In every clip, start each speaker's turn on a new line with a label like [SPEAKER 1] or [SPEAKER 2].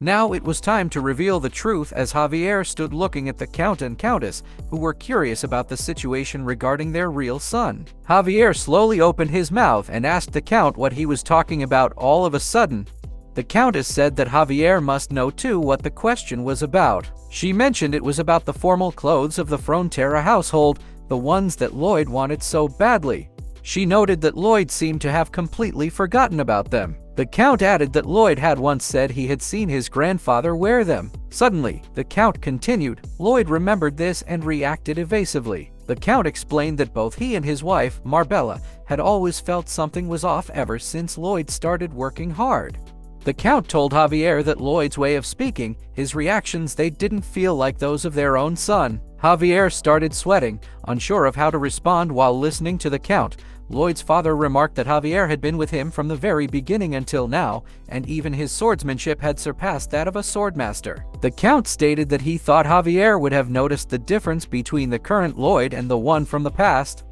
[SPEAKER 1] Now it was time to reveal the truth as Javier stood looking at the Count and Countess, who were curious about the situation regarding their real son. Javier slowly opened his mouth and asked the Count what he was talking about. All of a sudden, the Countess said that Javier must know too what the question was about. She mentioned it was about the formal clothes of the Frontera household, the ones that Lloyd wanted so badly. She noted that Lloyd seemed to have completely forgotten about them. The Count added that Lloyd had once said he had seen his grandfather wear them. Suddenly, the Count continued. Lloyd remembered this and reacted evasively. The Count explained that both he and his wife, Marbella, had always felt something was off ever since Lloyd started working hard. The Count told Javier that Lloyd's way of speaking, his reactions, they didn't feel like those of their own son. Javier started sweating, unsure of how to respond while listening to the Count. Lloyd's father remarked that Javier had been with him from the very beginning until now, and even his swordsmanship had surpassed that of a swordmaster. The Count stated that he thought Javier would have noticed the difference between the current Lloyd and the one from the past.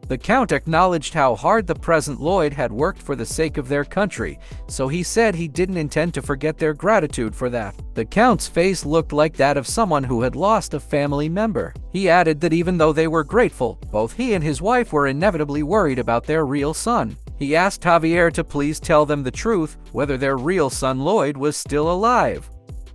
[SPEAKER 1] The Count acknowledged how hard the present Lloyd had worked for the sake of their country, so he said he didn't intend to forget their gratitude for that. The Count's face looked like that of someone who had lost a family member. He added that even though they were grateful, both he and his wife were inevitably worried about their real son. He asked Javier to please tell them the truth, whether their real son Lloyd was still alive.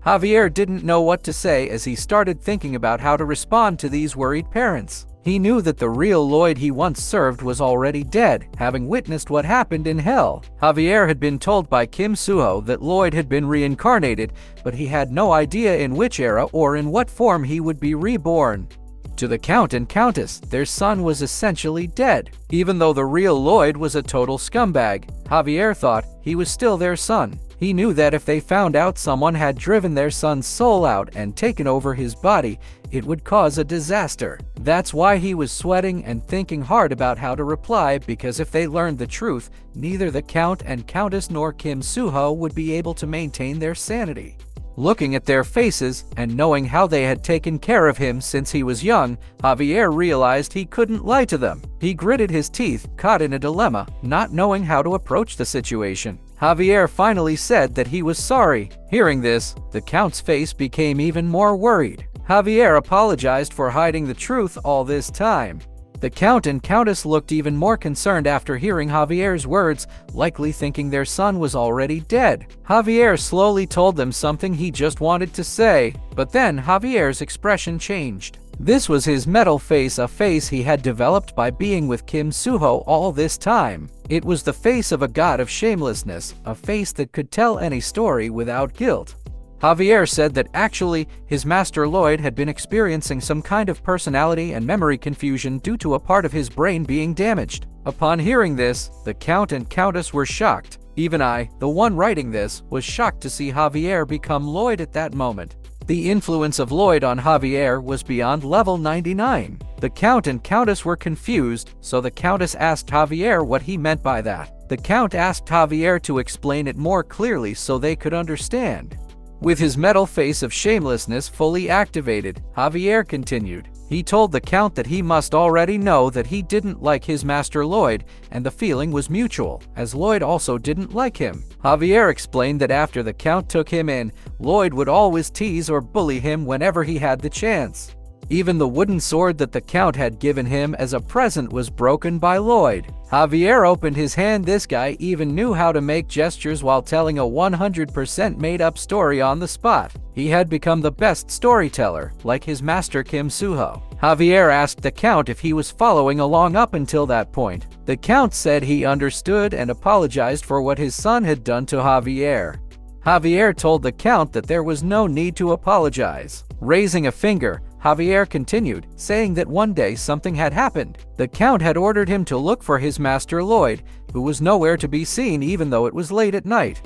[SPEAKER 1] Javier didn't know what to say as he started thinking about how to respond to these worried parents. He knew that the real Lloyd he once served was already dead, having witnessed what happened in hell. Javier had been told by Kim Suho that Lloyd had been reincarnated, but he had no idea in which era or in what form he would be reborn. To the Count and Countess, their son was essentially dead. Even though the real Lloyd was a total scumbag, Javier thought he was still their son. He knew that if they found out someone had driven their son's soul out and taken over his body, it would cause a disaster. That's why he was sweating and thinking hard about how to reply, because if they learned the truth, neither the Count and Countess nor Kim Suho would be able to maintain their sanity. Looking at their faces and knowing how they had taken care of him since he was young, Javier realized he couldn't lie to them. He gritted his teeth, caught in a dilemma, not knowing how to approach the situation. Javier finally said that he was sorry. Hearing this, the Count's face became even more worried. Javier apologized for hiding the truth all this time. The Count and Countess looked even more concerned after hearing Javier's words, likely thinking their son was already dead. Javier slowly told them something he just wanted to say, but then Javier's expression changed. This was his metal face, a face he had developed by being with Kim Suho all this time. It was the face of a god of shamelessness, a face that could tell any story without guilt. Javier said that actually, his master Lloyd had been experiencing some kind of personality and memory confusion due to a part of his brain being damaged. Upon hearing this, the Count and Countess were shocked. Even I, the one writing this, was shocked to see Javier become Lloyd at that moment. The influence of Lloyd on Javier was beyond level 99. The Count and Countess were confused, so the Countess asked Javier what he meant by that. The Count asked Javier to explain it more clearly so they could understand. With his metal face of shamelessness fully activated, Javier continued. He told the Count that he must already know that he didn't like his master Lloyd, and the feeling was mutual, as Lloyd also didn't like him. Javier explained that after the Count took him in, Lloyd would always tease or bully him whenever he had the chance. Even the wooden sword that the Count had given him as a present was broken by Lloyd. Javier opened his hand. This guy even knew how to make gestures while telling a 100% made-up story on the spot. He had become the best storyteller, like his master Kim Suho. Javier asked the Count if he was following along up until that point. The Count said he understood and apologized for what his son had done to Javier. Javier told the Count that there was no need to apologize. Raising a finger, Javier continued, saying that one day something had happened. The Count had ordered him to look for his master Lloyd, who was nowhere to be seen even though it was late at night.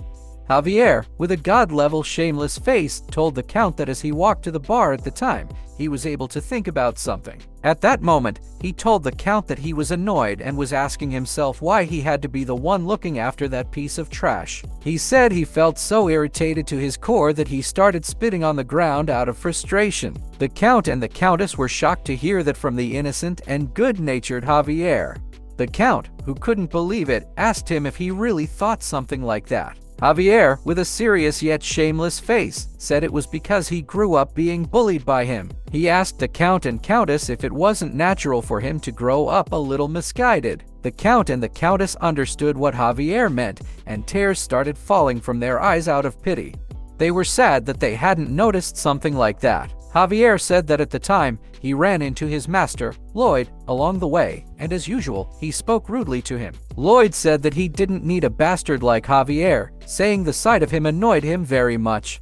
[SPEAKER 1] Javier, with a god-level shameless face, told the Count that as he walked to the bar at the time, he was able to think about something. At that moment, he told the Count that he was annoyed and was asking himself why he had to be the one looking after that piece of trash. He said he felt so irritated to his core that he started spitting on the ground out of frustration. The Count and the Countess were shocked to hear that from the innocent and good-natured Javier. The Count, who couldn't believe it, asked him if he really thought something like that. Javier, with a serious yet shameless face, said it was because he grew up being bullied by him. He asked the Count and Countess if it wasn't natural for him to grow up a little misguided. The Count and the Countess understood what Javier meant, and tears started falling from their eyes out of pity. They were sad that they hadn't noticed something like that. Javier said that at the time, he ran into his master, Lloyd, along the way, and as usual, he spoke rudely to him. Lloyd said that he didn't need a bastard like Javier, saying the sight of him annoyed him very much.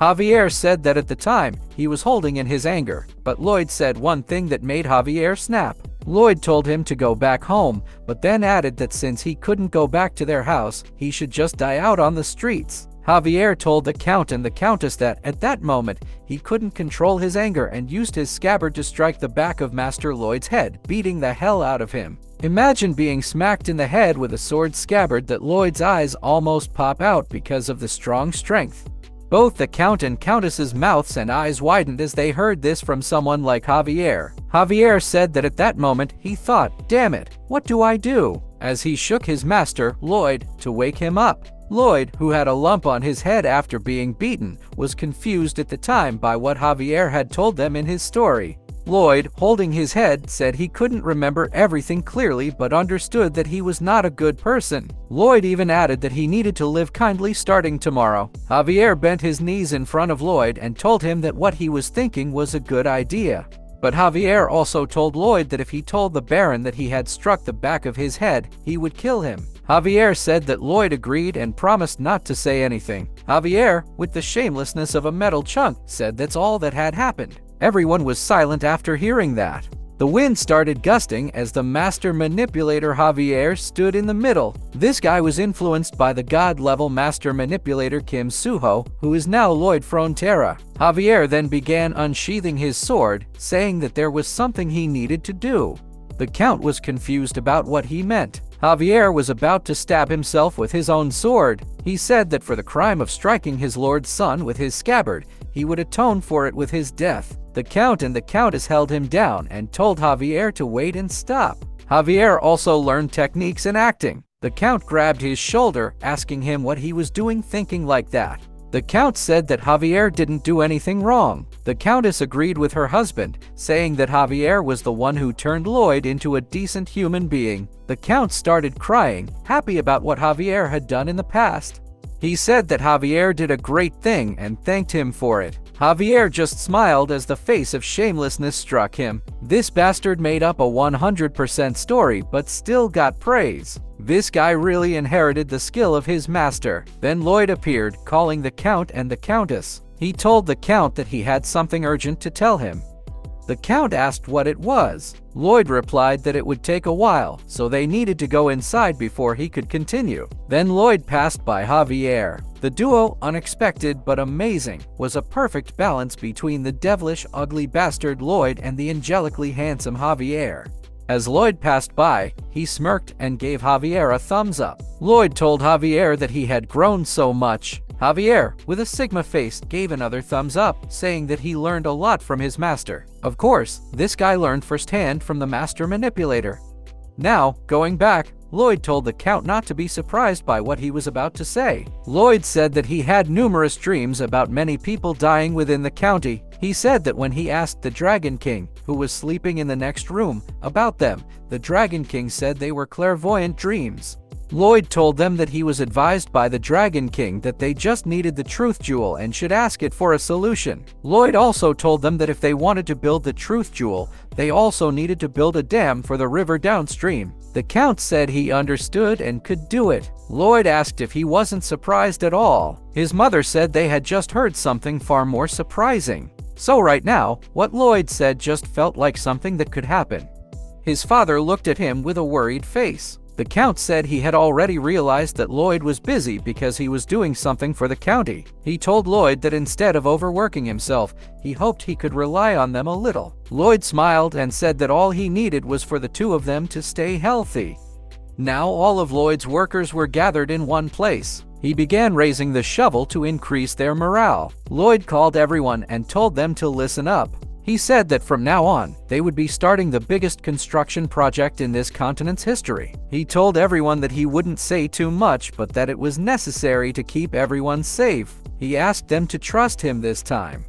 [SPEAKER 1] Javier said that at the time, he was holding in his anger, but Lloyd said one thing that made Javier snap. Lloyd told him to go back home, but then added that since he couldn't go back to their house, he should just die out on the streets. Javier told the Count and the Countess that, at that moment, he couldn't control his anger and used his scabbard to strike the back of Master Lloyd's head, beating the hell out of him. Imagine being smacked in the head with a sword scabbard that Lloyd's eyes almost pop out because of the strong strength. Both the Count and Countess's mouths and eyes widened as they heard this from someone like Javier. Javier said that at that moment he thought, "Damn it, what do I do?" as he shook his master, Lloyd, to wake him up. Lloyd, who had a lump on his head after being beaten, was confused at the time by what Javier had told them in his story. Lloyd, holding his head, said he couldn't remember everything clearly but understood that he was not a good person. Lloyd even added that he needed to live kindly starting tomorrow. Javier bent his knees in front of Lloyd and told him that what he was thinking was a good idea. But Javier also told Lloyd that if he told the Baron that he had struck the back of his head, he would kill him. Javier said that Lloyd agreed and promised not to say anything. Javier, with the shamelessness of a metal chunk, said that's all that had happened. Everyone was silent after hearing that. The wind started gusting as the master manipulator Javier stood in the middle. This guy was influenced by the god-level master manipulator Kim Suho, who is now Lloyd Frontera. Javier then began unsheathing his sword, saying that there was something he needed to do. The Count was confused about what he meant. Javier was about to stab himself with his own sword. He said that for the crime of striking his lord's son with his scabbard, he would atone for it with his death. The Count and the Countess held him down and told Javier to wait and stop. Javier also learned techniques in acting. The Count grabbed his shoulder, asking him what he was doing thinking like that. The Count said that Javier didn't do anything wrong. The Countess agreed with her husband, saying that Javier was the one who turned Lloyd into a decent human being. The Count started crying, happy about what Javier had done in the past. He said that Javier did a great thing and thanked him for it. Javier just smiled as the face of shamelessness struck him. This bastard made up a 100% story but still got praise. This guy really inherited the skill of his master. Then Lloyd appeared, calling the Count and the Countess. He told the Count that he had something urgent to tell him. The Count asked what it was. Lloyd replied that it would take a while, so they needed to go inside before he could continue. Then Lloyd passed by Javier. The duo, unexpected but amazing, was a perfect balance between the devilish, ugly bastard Lloyd and the angelically handsome Javier. As Lloyd passed by, he smirked and gave Javier a thumbs up. Lloyd told Javier that he had grown so much. Javier, with a Sigma face, gave another thumbs up, saying that he learned a lot from his master. Of course, this guy learned firsthand from the master manipulator. Now, going back, Lloyd told the Count not to be surprised by what he was about to say. Lloyd said that he had numerous dreams about many people dying within the county. He said that when he asked the Dragon King, who was sleeping in the next room, about them, the Dragon King said they were clairvoyant dreams. Lloyd told them that he was advised by the Dragon King that they just needed the Truth Jewel and should ask it for a solution. Lloyd also told them that if they wanted to build the Truth Jewel, they also needed to build a dam for the river downstream. The Count said he understood and could do it. Lloyd asked if he wasn't surprised at all. His mother said they had just heard something far more surprising. So right now, what Lloyd said just felt like something that could happen. His father looked at him with a worried face. The Count said he had already realized that Lloyd was busy because he was doing something for the county. He told Lloyd that instead of overworking himself, he hoped he could rely on them a little. Lloyd smiled and said that all he needed was for the two of them to stay healthy. Now all of Lloyd's workers were gathered in one place. He began raising the shovel to increase their morale. Lloyd called everyone and told them to listen up. He said that from now on, they would be starting the biggest construction project in this continent's history. He told everyone that he wouldn't say too much, but that it was necessary to keep everyone safe. He asked them to trust him this time.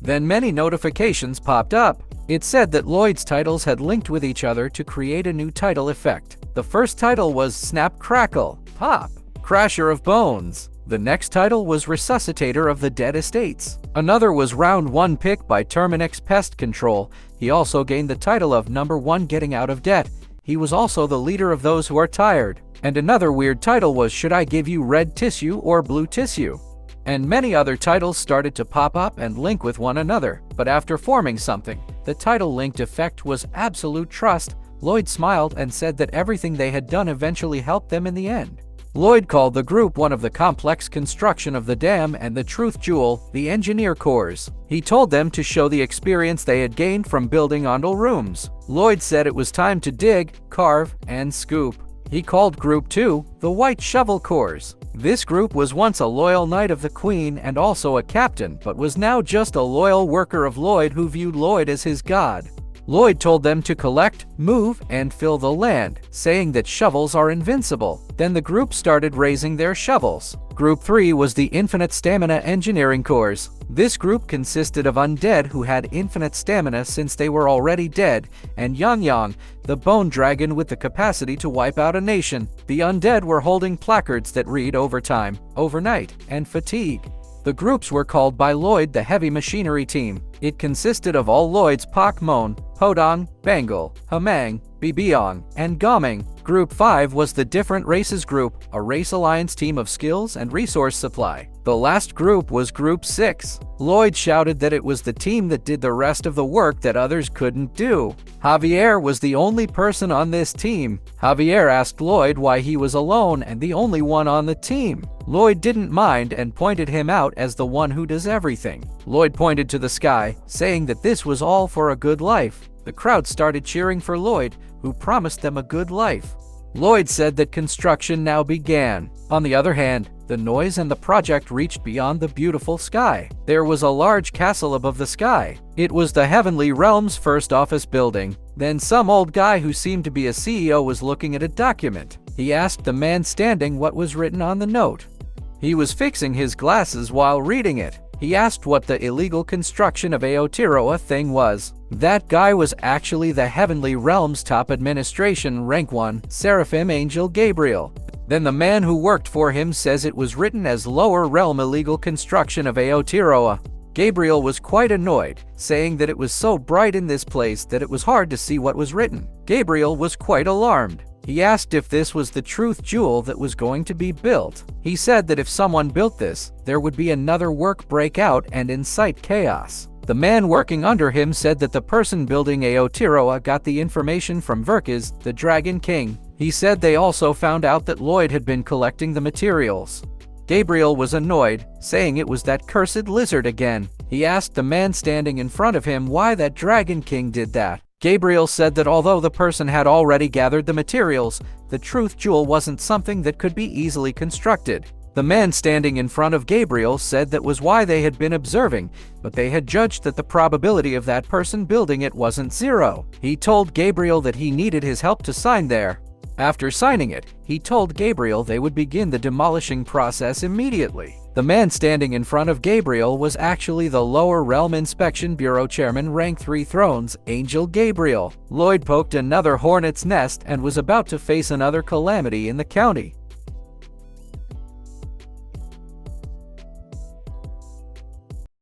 [SPEAKER 1] Then many notifications popped up. It said that Lloyd's titles had linked with each other to create a new title effect. The first title was Snap Crackle Pop, Crasher of Bones. The next title was Resuscitator of the Dead Estates. Another was Round 1 pick by Terminix Pest Control. He also gained the title of Number 1 Getting Out of Debt. He was also the leader of those who are tired. And another weird title was Should I Give You Red Tissue or Blue Tissue? And many other titles started to pop up and link with one another. But after forming something, the title linked effect was Absolute Trust. Lloyd smiled and said that everything they had done eventually helped them in the end. Lloyd called the group one of the complex construction of the dam and the truth jewel, the engineer cores. He told them to show the experience they had gained from building ondel rooms. Lloyd said it was time to dig, carve, and scoop. He called Group 2 the White Shovel Cores. This group was once a loyal knight of the Queen and also a captain, but was now just a loyal worker of Lloyd who viewed Lloyd as his god. Lloyd told them to collect, move, and fill the land, saying that shovels are invincible. Then the group started raising their shovels. Group 3 was the Infinite Stamina Engineering Cores. This group consisted of undead who had infinite stamina since they were already dead, and Yang, the bone dragon with the capacity to wipe out a nation. The undead were holding placards that read Overtime, Overnight, and Fatigue. The groups were called by Lloyd the Heavy Machinery Team. It consisted of all Lloyd's Pakmon, Hodong, Bengal, Hamang, Bibiong, and Gaming. Group 5 was the Different Races Group, a race alliance team of skills and resource supply. The last group was Group 6. Lloyd shouted that it was the team that did the rest of the work that others couldn't do. Javier was the only person on this team. Javier asked Lloyd why he was alone and the only one on the team. Lloyd didn't mind and pointed him out as the one who does everything. Lloyd pointed to the sky, saying that this was all for a good life. The crowd started cheering for Lloyd, who promised them a good life. Lloyd said that construction now began. On the other hand, the noise and the project reached beyond the beautiful sky. There was a large castle above the sky. It was the Heavenly Realm's first office building. Then some old guy who seemed to be a CEO was looking at a document. He asked the man standing what was written on the note. He was fixing his glasses while reading it. He asked what the illegal construction of Aotearoa thing was. That guy was actually the Heavenly Realm's top administration rank 1, Seraphim Angel Gabriel. Then the man who worked for him says it was written as Lower Realm Illegal Construction of Aotearoa. Gabriel was quite annoyed, saying that it was so bright in this place that it was hard to see what was written. Gabriel was quite alarmed. He asked if this was the truth jewel that was going to be built. He said that if someone built this, there would be another work break out and incite chaos. The man working under him said that the person building Aotearoa got the information from Verkis, the Dragon King. He said they also found out that Lloyd had been collecting the materials. Gabriel was annoyed, saying it was that cursed lizard again. He asked the man standing in front of him why that Dragon King did that. Gabriel said that although the person had already gathered the materials, the truth jewel wasn't something that could be easily constructed. The man standing in front of Gabriel said that was why they had been observing, but they had judged that the probability of that person building it wasn't 0. He told Gabriel that he needed his help to sign there. After signing it, he told Gabriel they would begin the demolishing process immediately. The man standing in front of Gabriel was actually the Lower Realm Inspection Bureau Chairman Rank 3 Thrones, Angel Gabriel. Lloyd poked another hornet's nest and was about to face another calamity in the county.